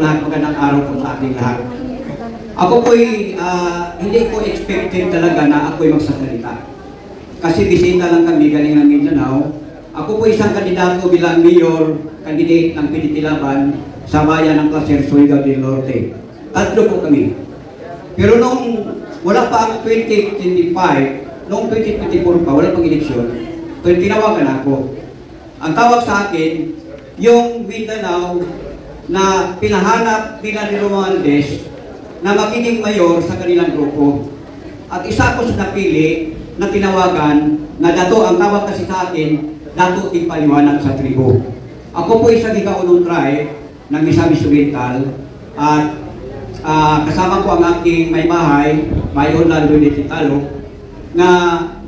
inyong lahat, magandang araw po sa ating lahat. Ako po'y hindi ko expected talaga na ako'y magsasalita. Kasi bisita lang kami galing ng Mindanao. Ako po isang kandidato bilang mayor, candidate ng PDP Laban sa bayan ng Placer, Surigao del Norte. Tatlo po kami. Pero nung wala pa ang 2025, noong 2024 pa, wala pang eleksyon, tinawagan ako. Ang tawag sa akin, yung Mindanao na pinahanap nila ni Romualdez na magiging mayor sa kanilang grupo. At isa ko sa napili na tinawagan na dato, ang tawag kasi sa akin, dato ipaliwanag sa tribo. Ako po isang ikaunong tribe ng Misamis Oriental at kasama ko ang aking may bahay, Mayor Lando de Titalo, na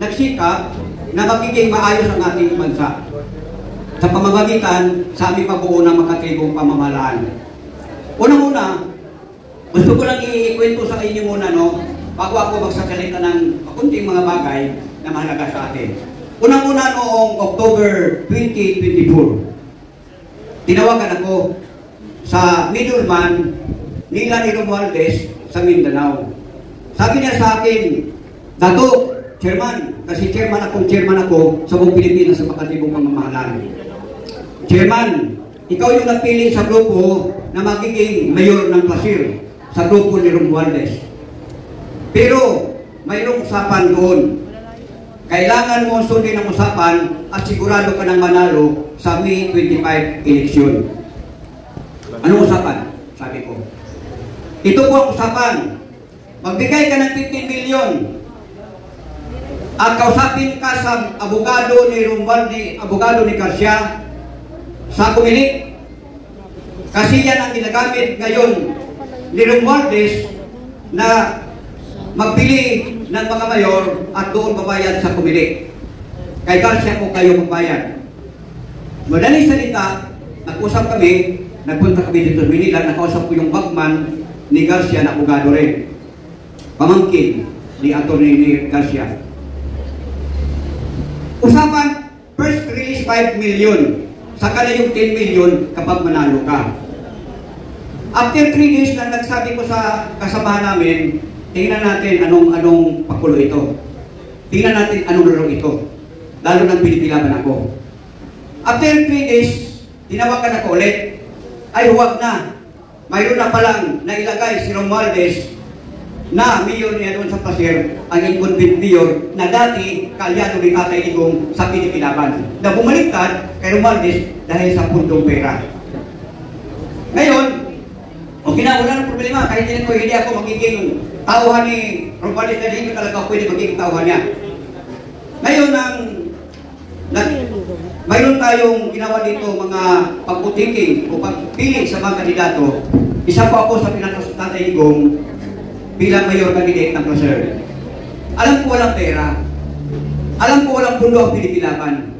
nagsikap na magiging maayos ang ating bansa sa pamamagitan sa aming pagbuo ng makatribong pamahalaan. Unang-una, gusto ko lang ikwento sa inyo muna, no, bago ako magsasalita ng kunting mga bagay na mahalaga sa atin. Unang-una noong October 2024, tinawagan ako sa middleman nila ni Romualdez sa Mindanao. Sabi niya sa akin, Dato, chairman, kasi chairman ako sa buong Pilipinas sa makatribong pamamahalaan. Chairman, ikaw yung napili sa grupo na magiging mayor ng Placer sa grupo ni Romualdez. Pero mayroong usapan doon. Kailangan mo sundin ang usapan at sigurado ka ng manalo sa May 25 eleksyon. Anong usapan? Sabi ko. Ito po ang usapan. Magbigay ka ng 15 million at kausapin ka sa abogado ni Romualdez, abogado ni Garcia sa Comelec. Kasi yan ang ginagamit ngayon ni Romualdez na magpili ng mga mayor at doon babayad sa Comelec. Kay Garcia po kayo magbayad. Madaling salita, nag-usap kami, nagpunta kami dito sa Manila, nakausap ko yung bagman ni Garcia na abogado rin. Pamangkin ni Atty. ni Garcia. Usapan, first release 5 million. Saka na yung 10 million kapag manalo ka. After 3 days na nagsabi ko sa kasamahan namin, tingnan natin anong pakulo ito. Tingnan natin anong laro ito. Lalo ng pinipilaban ako. After 3 days, tinawagan ako ulit. Ay, huwag na. Mayroon na palang nailagay si Romualdez na mayor niya doon sa Placer, ang incumbent mayor na dati kalyado ni Tatay Digong sa pinipilaban. Na bumaliktad kay Romualdez dahil sa puntong pera. Ngayon, okay na, wala ng problema. Kahit hindi ako magiging tauhan ni Romualdez na hindi ko talaga pwede magiging tauhan niya. Ngayon, mayroon tayong ginawa dito mga pagputiking o pagpili sa mga kandidato. Isa po ako sa pinatas sa Tatay Digong bilang mayor candidate ng Placer. Alam ko walang pera. Alam ko walang pundo ang pinipilaban.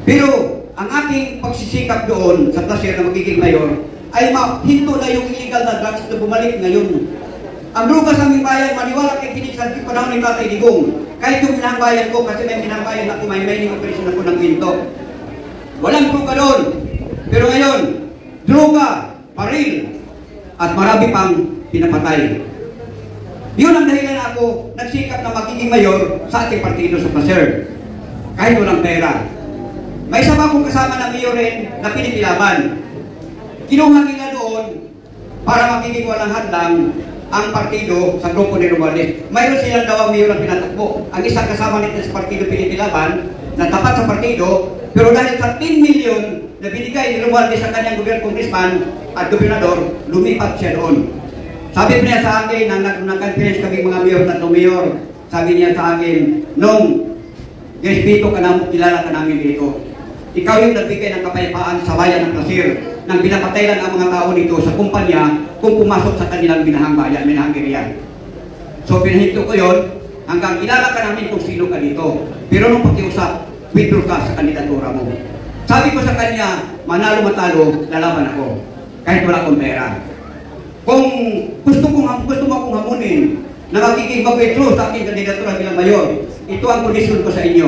Pero ang ating pagsisikap doon sa Placer na magiging mayor ay mahinto na yung illegal na drugs na bumalik ngayon. Ang droga sa aming bayan, maniwala kay kinig sa panahon ni Tatay Digong. Kahit yung pinangbayan ko, kasi may pinangbayan ako, may mining operation ako ng ginto. Walang droga doon. Pero ngayon, droga, paril, at marami pang pinapatay. Yun ang dahilan ako nagsikap na magiging mayor sa ating partido sa Placer. Kahit walang pera. May isa pa akong kasama na mayor rin na pinipilaban. Kinuha nila doon para magiging walang hadlang ang partido sa grupo ni Romualdez. Mayroon silang daw ang mayor na pinatakbo. Ang isang kasama nito sa partido pinipilaban na tapat sa partido, pero dahil sa 10 million na binigay ni Romualdez sa kanyang congressman at gobernador, lumipat siya doon. Sabi niya sa akin, nag-conference kami mga mayor na mayor, sabi niya sa akin, nung dito ka na, kilala ka namin dito. Ikaw yung nagbigay ng kapayapaan sa bayan ng Placer, nang pinapatay lang ang mga tao dito sa kumpanya kung pumasok sa kanilang binahang bayan, binahang area. So pinahinto ko yun, hanggang kilala ka namin kung sino ka dito. Pero nung pakiusap, withdraw ka sa kandidatura mo. Sabi ko sa kanya, manalo matalo, lalaban ako. Kahit wala akong pera. Kung gusto mo akong hamunin na magiging mag-withdraw sa aking kandidatura bilang mayor, ito ang kondisyon ko sa inyo.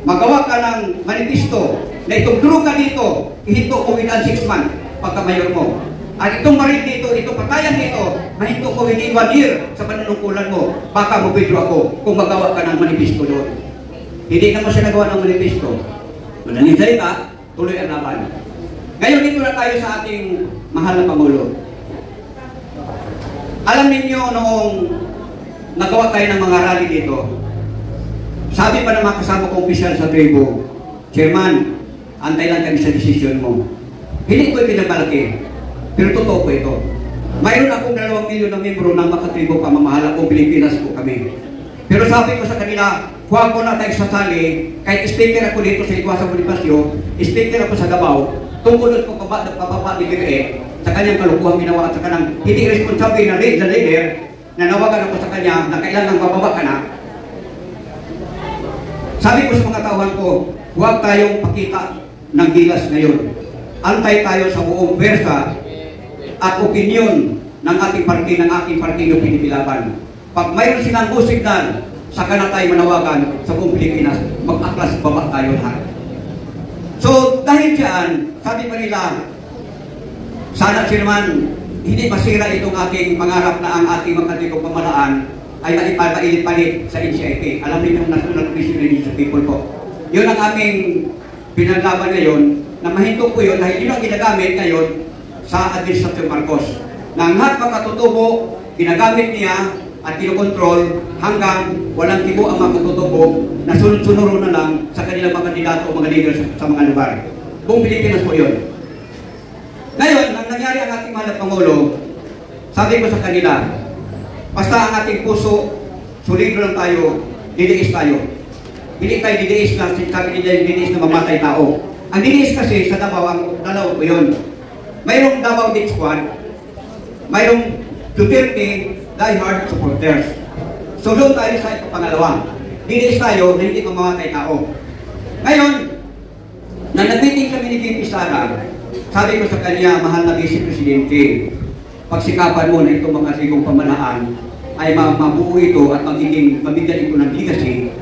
Magawa ka ng manifesto na itong droga dito, ihinto ko within 6 months pagka mayor mo. At itong baril dito, itong patayan dito, mahinto ko hindi 1 year sa panunungkulan mo. Baka mabidro ako kung magawa ka ng manifesto doon. Hindi naman siya nagawa ng manifesto. Mananintay ka, tuloy ang laban. Ngayon dito na tayo sa ating mahal na Pangulo. Alam ninyo noong nagawa tayo ng mga rally dito, sabi pa ng mga kasama kong opisyal sa tribo, Chairman, antay lang kami sa desisyon mo. Hindi ko ipinabalaki. Pero totoo po ito. Mayroon akong 2 milyon na membro ng makatribo pamamahala kung Pilipinas po kami. Pero sabi ko sa kanila, huwag ko na tayo sasali, kahit speaker ako dito sa Iguasa Bonifacio, speaker ako sa Davao, tungkol ko pababa ni BBE sa kanyang kalukuhang ginawa at sa kanyang hindi responsable na leader, nanawagan ako sa kanya na kailangan bababa ka na. Sabi ko sa mga tauhan ko, huwag tayong pakita ng gilas ngayon. Antay tayo sa buong pwersa at opinyon ng ating party, ng aking partido pinipilaban. Pag mayroon silang go signal, saka na tayo manawagan sa buong Pilipinas, mag-aklas baba tayo lahat. So, dahil dyan, sabi pa nila, sana naman hindi masira itong ating mangarap na ang ating magkatikong pamalaan ay maipalit sa NCIP. Alam niyo yung National Commission on Indigenous People po. Yun ang aming pinaglaban ngayon, na mahinto po yun dahil yun ang ginagamit ngayon sa Administrator Marcos. Na ang lahat magkatutubo, ginagamit niya at kinokontrol hanggang walang tibo ang mga katutubo na sunod-sunuro na lang sa kanilang mga kandidato o mga leader sa mga lugar. Buong Pilipinas po yun. Ngayon, nang nangyari ang ating mahal na Pangulo, sabi ko sa kanila, basta ang ating puso, solido lang tayo, didiis tayo. Hindi tayo didiis na, sabi nila didiis na mamatay tao. Ang didiis kasi sa Davao, ang dalaw ko yun. Mayroong Davao Death Squad, mayroong Duterte diehard supporters. So doon tayo sa pangalawa. Didiis tayo na hindi mamamatay tao. Ngayon, na nag-meeting kami ni VP Sara, sabi ko sa kanya, mahal na Vice Presidente, pagsikapan mo na itong mga sigong pamalaan ay mabuo ito at mabigyan ito ng legacy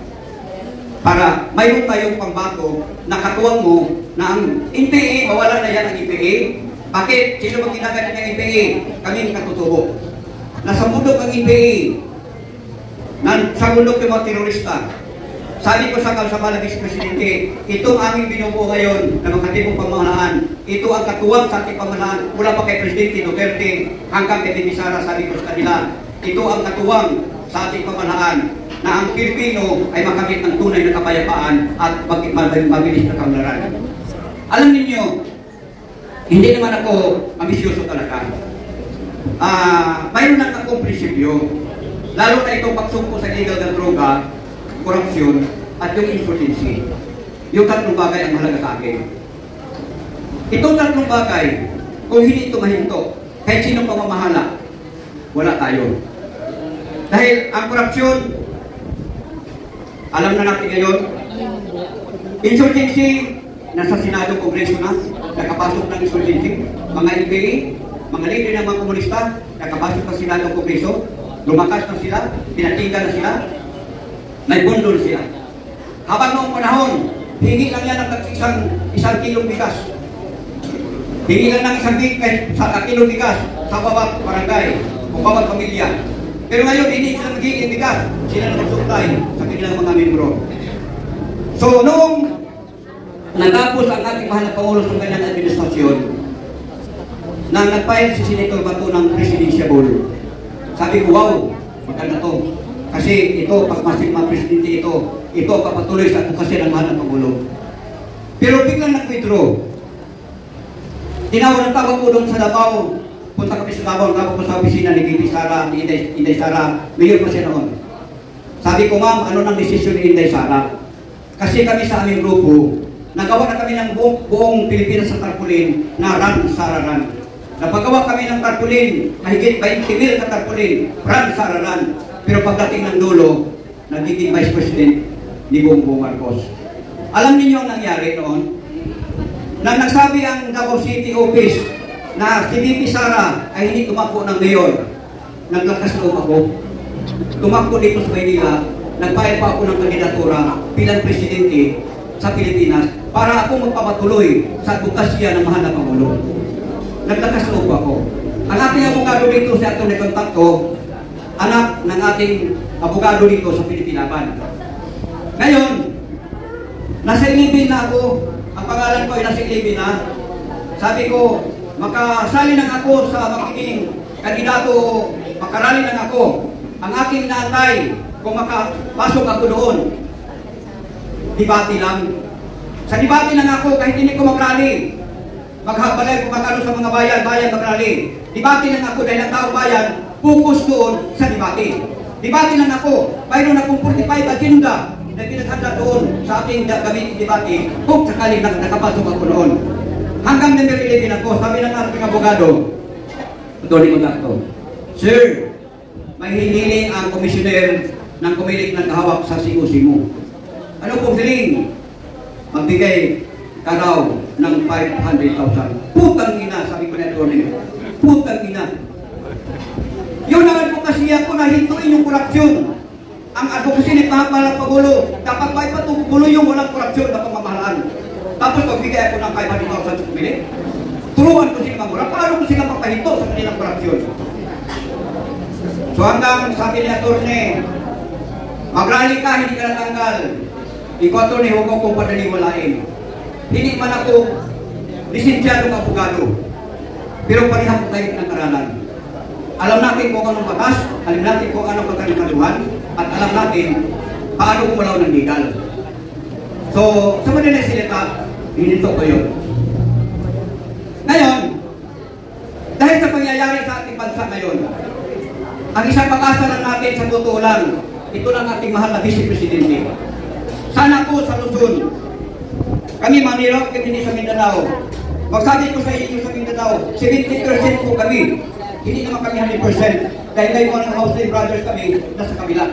para mayroon tayong pangbago na katuwang mo na ang NPA, mawala na yan ang NPA. Bakit? Sino bang ginagamit ng NPA? Kami ang katutubo. Nasa bundok ang NPA. Sa bundok yung mga terorista. Sabi ko sa Kalsabala Vice Presidente, itong aming binubuo ngayon na makatibong pamahalaan, ito ang katuwang sa ating pamahalaan mula pa kay Presidente Duterte hanggang kay Bibi Sara. Sabi ko sa kanila, ito ang katuwang sa ating pamahalaan na ang Pilipino ay makamit ng tunay na kapayapaan at mabilis na kaunlaran. Alam ninyo, hindi naman ako ambisyoso talaga. Mayroon lang akong prinsipyo, lalo na itong pagsumpo sa illegal na droga, korupsyon, at yung insurgency. Yung 3 bagay ang mahalaga sa akin. Itong 3 bagay, kung hindi ito mahinto, kahit sinong pamamahala, wala tayo. Dahil ang korupsyon, alam na natin ngayon, insurgency, nasa Senado, Kongreso na, nakapasok ng insurgency, mga NPA, mga leader ng mga komunista, nakapasok ng Senado, Kongreso, lumakas na sila, pinatinggan na sila, may bundol sila. Habang noong panahon, hingi lang yan ng isang kilong bigas. Hingi lang ng isang kilong bigas sa bawat barangay o bawat pamilya. Pero ngayon, hindi sila magiging bigas. Sila na magsupply sa kanilang mga membro. So, noong natapos ang ating mahal na Pangulo sa kanyang administrasyon, nang nag-file si Senator Bato ng presidential, sabi ko, wow, maganda to. Kasi ito, pag masing mga presidente ito ang papatuloy sa advokasya ng mahal na Pangulo. Pero biglang nag-withdraw. Tawag ko doon sa Davao. Punta kami sa Davao, tapos ko sa opisina ni VP Sara, ni Inday Sara, mayor pa siya noon. Sabi ko, ma'am, ano nang desisyon ni Inday Sara? Kasi kami sa aming grupo, nagawa na kami ng buong Pilipinas sa tarpaulin na Run Sara Run. Napagawa kami ng tarpaulin, mahigit 20,000 ka tarpaulin, Run Sara Run. Pero pagdating ng dulo, nagiging Vice President ni Bongbong Marcos. Alam niyo ang nangyari noon? Nang nagsabi ang Davao City Office na si VP Sara ay hindi tumakbo ng mayor, naglakas loob ako. Tumakbo dito sa Maynila, nagbayad pa ako ng kandidatura bilang presidente sa Pilipinas para ako magpapatuloy sa advokasya ng mahal na Pangulo. naglakas loob ako. Ang ating abogado dito sa atong nakontakto, anak ng ating abogado dito sa Pilipinaban. Ngayon, nasa 11 na ako, ang pangalan ko ay nasa 11 na. Sabi ko, makasali lang ako sa magiging kandidato, makarali lang ako. Ang aking inaantay, kung makapasok ako doon, debate lang. Sa debate lang ako, kahit hindi ko magrali. Maghabalay kung magkano sa mga bayan magrali. Debate lang ako dahil ang taong bayan, focus doon sa debate. Debate lang ako, mayroon akong 45 agenda na pinaghanda doon sa ating gamitin debate kung sakali nakapasok ako noon. Hanggang number 11 ako, sabi ng ating abogado, Tony Contacto, Sir, may hiniling ang komisyoner ng kumilik ng kahawak sa COC mo. Ano pong hiling? Magbigay ka daw ng 500,000. Putang ina, sabi ko na Tony. Putang ina. Yun naman po kasi ako na hintuin yung korupsyon. Ang advocacy ni Pamahalang Pangulo, dapat ba ipatugulo yung walang korupsyon na pamamahalaan. Tapos magbigay ako ng 500,000 sa kumilik. Turuan ko sila mamura. Paano ko sila mapahinto sa kanilang korupsyon? So hanggang sabi ni Atty. Magrally ka, hindi ka natanggal. Ikaw Atty. Huwag ko kong padaniwalain. Hindi man ako lisensyadong abogado. Pero parehas po tayo ng aralan. Alam natin kung anong batas, alam natin kung anong pagkalimaluhan, at alam natin paano kumalaw ng legal. So, sa madaling salita, hinito ko yun. Ngayon, dahil sa pangyayari sa ating bansa ngayon, ang isang pag-asa lang natin sa totoo lang, ito lang ating mahal na Vice Presidente. Sana po sa Luzon, kami Manila, kami sa Mindanao. Magsabi ko sa inyo sa Mindanao, 70% po kami. Hindi naman kami 100%. Dahil may mga Muslim brothers kami nasa kabila.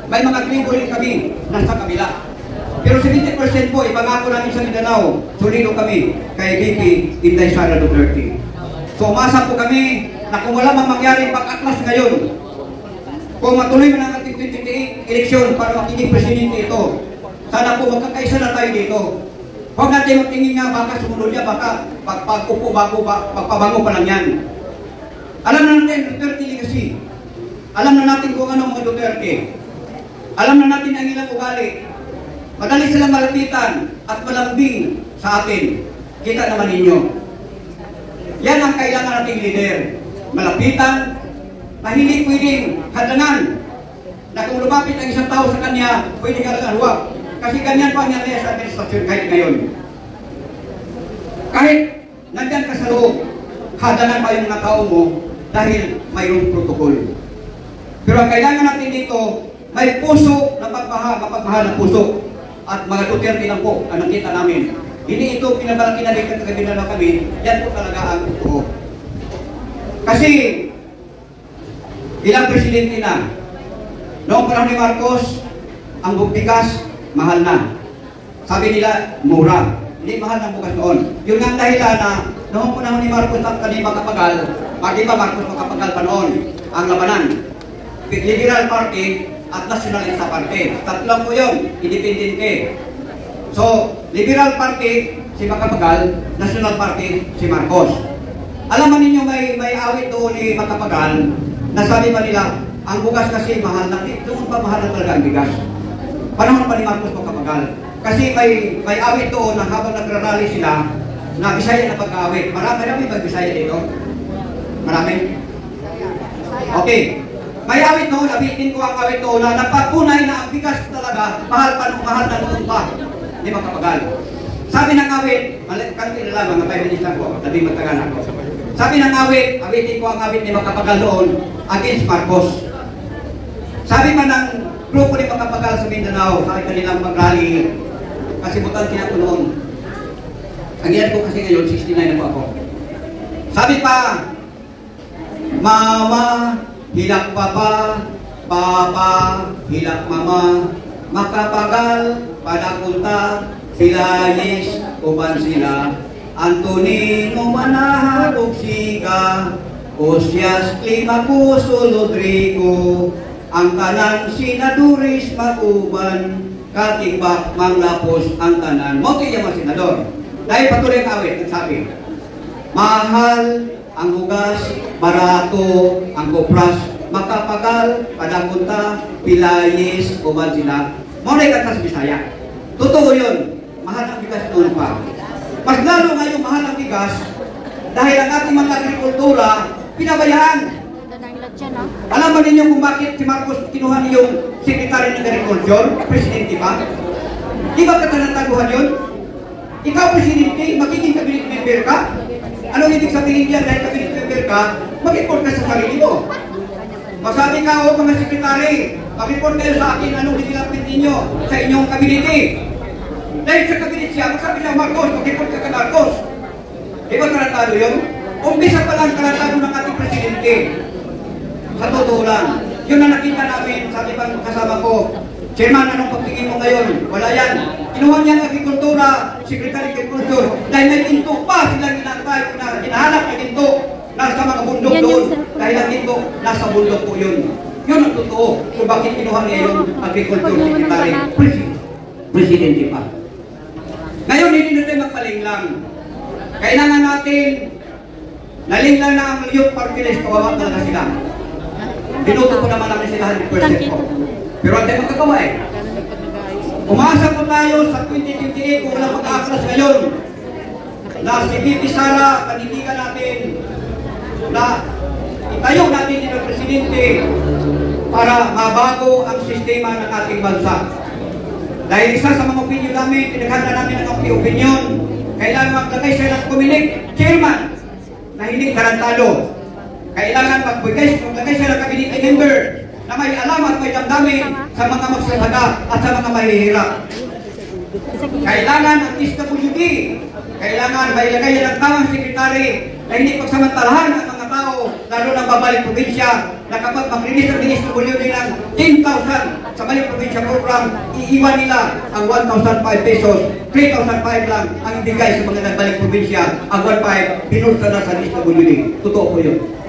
May mga tribo rin kami nasa kabila. Pero 70% po, ipangako namin sa Mindanao, sulido kami kay VP Inday Sara Duterte. So umasa po kami na kung wala mang mangyari pag-atlas ngayon, kung matuloy mo ng ating 2028 eleksyon para magiging presidente ito, sana po magkakaisa na tayo dito. Huwag natin magtingin nga baka sumunod niya, baka pagpupo pagpabango pa lang yan. Alam na natin Duterte legacy. Alam na natin kung ano mga Duterte. Alam na natin ang ilang ugali. Madali silang malapitan at malambing sa atin. Kita naman ninyo. Yan ang kailangan nating leader. Malapitan, na hindi pwedeng hadangan. Na kung lumapit ang isang tao sa kanya, pwedeng hadangan. Huwag. Kasi ganyan pa ang nangyari sa administrasyon kahit ngayon. Kahit nandyan ka sa loob, hadangan pa yung mga tao mo dahil mayroong protocol. Pero ang kailangan natin dito, may puso na mapagmahal ng puso. At mga Duterte lang po ang nakita namin. Hindi ito pinabalaki na rin kagabi na kami, yan po talaga ang totoo. Kasi, ilang presidente na, noong panahon ni Marcos, ang bugtikas, mahal na. Sabi nila, mura. Hindi mahal ng bukas noon. Yun nga ang dahilan na noong panahon ni Marcos at kanina makapagal, di ba Marcos makapagal pa noon ang labanan. Liberal Party at Nationalista Party. Tatlo po yun, independente. So, Liberal Party, si Macapagal, National Party, si Marcos. Alam mo ninyo may awit doon ni Macapagal, na sabi pa nila, ang bugas kasi mahal na, doon pa mahal na talaga ang bigas. Panahon pa ni Marcos Macapagal. Kasi may awit doon na habang nagrarally sila, na Bisaya na pagka-awit. Marami ba Bisaya dito? Marami? Okay. May awit noon, abitin ko ang awit noon na napatunay na ang bigas talaga, mahal na noon pa. Di Macapagal. Sabi ng awit, kanti na lang, mga 5 minutes lang po, labing matagal ako. Sabi ng awit, abitin ko ang awit ni Macapagal noon against Marcos. Sabi man ng grupo ni Macapagal sa Mindanao, sa kanilang mag-rally, kasi butante ako noon. Ang iyan ko kasi ngayon, 69 na po ako. Sabi pa, Mama, hilak papa, papa, hilak mama, Macapagal, padakunta, silayis, uban sila, Antonino manahagog siga, Osias Climacuso Rodrigo, ang tanan sinaduris maguban, Katipak manglapos ang tanan. Moki yung mga senador. Dahil patuloy ang awit, nagsabi, Mahal ang hugas, barato ang kopras, makapagal, padapunta, pilayis, uban sila. Maunay katas Bisaya. Totoo yun. Mahal ang bigas noon pa. Mas lalo ngayon mahal ang bigas dahil ang ating mga agrikultura pinabayaan. Alam mo ninyo kung bakit si Marcos kinuha niyong Secretary ng Agriculture, Presidente pa? Di ba katanataguhan yun? Ikaw, Presidente, magiging cabinet member ka? Anong ibig sabihin diyan dahil cabinet member ka, mag-report ka sa sarili mo. Masabi ka, o mga sekretary, mag-report kayo sa akin anong development ninyo sa inyong kabinete. Dahil sa kabinet siya, magsabi siya, Marcos, mag-report ka ka Marcos. Di ba karatado yun? Umpisa pa lang karatado ng ating Presidente. Sa totoo lang. Yun na nakita namin sa ibang kasama ko. Chairman, anong pagtingin mo ngayon? Wala yan. Kinuha niya ang agrikultura, Secretary of Agriculture, dahil may ginto pa silang ginantay, hinahanap na ginto nasa mga bundok doon. Dahil ang ginto, nasa bundok po yun. Yun ang totoo kung bakit kinuha niya yung Agriculture Secretary, Presidente pa. Ngayon, hindi natin magpalinglang. Kailangan natin nalinglang na ang youth party list, kawawa talaga sila. Binuto ko naman namin sila 100% po. Pero ang tayo magkagawa eh. Umasa po tayo sa 2028 kung walang mag-aaklas ngayon na si VP Sara, panindigan natin na itayo natin din ang Presidente para mabago ang sistema ng ating bansa. Dahil isa sa mga opinion namin, pinaghanda namin ang opinion, kailangan maglagay siya ng Comelec chairman na hindi tarantado. Kailangan maglagay siya ng cabinet member na may alam at may damdamin sa mga magsasaka at sa mga mahihirap. Kailangan ang SWD, kailangan may lagay ng tamang sekretary na hindi pagsamantalahan ang mga tao, lalo ng babalik probinsya, na kapag mag-release ang SWD ng 10,000 sa balik probinsya program, iiwan nila ang 1,005 pesos, 3,005 lang ang ibigay sa mga nagbalik probinsya, ang 1,500 binulsa na sa SWD. Totoo po yun.